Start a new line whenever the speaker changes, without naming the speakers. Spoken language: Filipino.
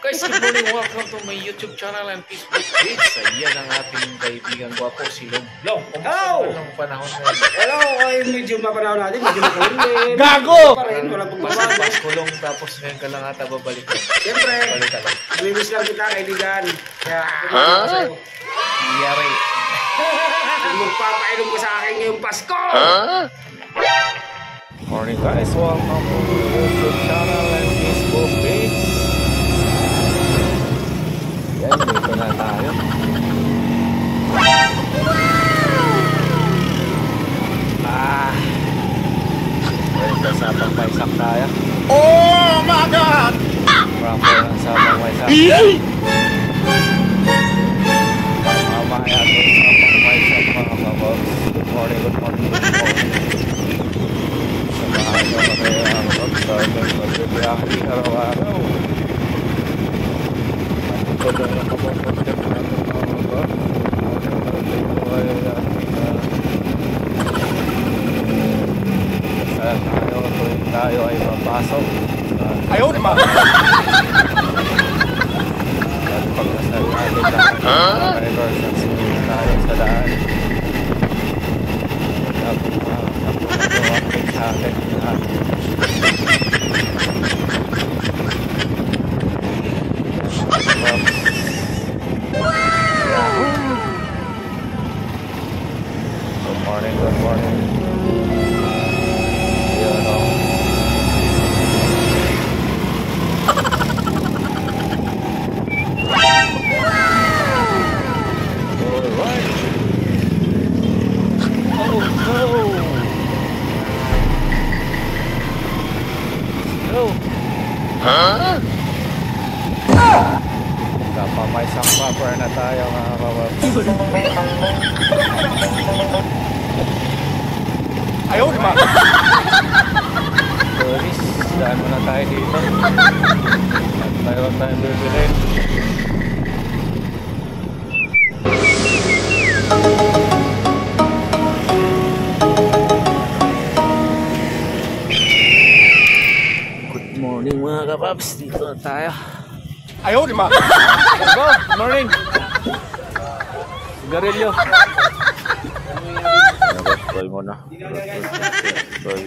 Guys, good morning. Welcome to my YouTube channel and Facebook page. Ayan ang ating kaibigan gwapo, si Long. Long,
hello!
Ang panahon ngayon.
Hello! Ay, medyo mapanahon natin. Medyo makulit.
Gago!
Pa rin, walang pagbabago.
Mas kulong tapos ngayon ka lang ata babalik.
Siyempre,
balik ka lang.
namimis lang kita, kaibigan. Kaya, kumulong ko sa'yo.
Iyari.
Kung magpapainom ko sa akin ngayong Pasko!
Morning guys, welcome to my YouTube channel and Facebook page. Yan, dito na tayo. Pwede sa pagpaisak tayo.
Oh my God!
Rampo lang sa pagpaisak. Mamaya doon sa pagpaisak mga kabos. Good morning, good morning, good morning. Samahan nyo kami ang magbibiyahe araw-araw. Ito doon ang kapag-podcast natin mga kabos. Tayo ay mapasok.
Ayaw naman!
At pagkasal natin lahat ng drivers at sunod tayo sa daan. Tapos update sa atin lahat. Good morning, good morning. Yun o. Kapamay sampapper na tayo mga kabab.
Ayaw naman!
Tourist, daan mo na tayo dito. At mayroon tayong bibili. Good morning mga kababs, dito na tayo.
Ayaw naman!
Go, good morning. Sigarilyo. Try mo na. Try.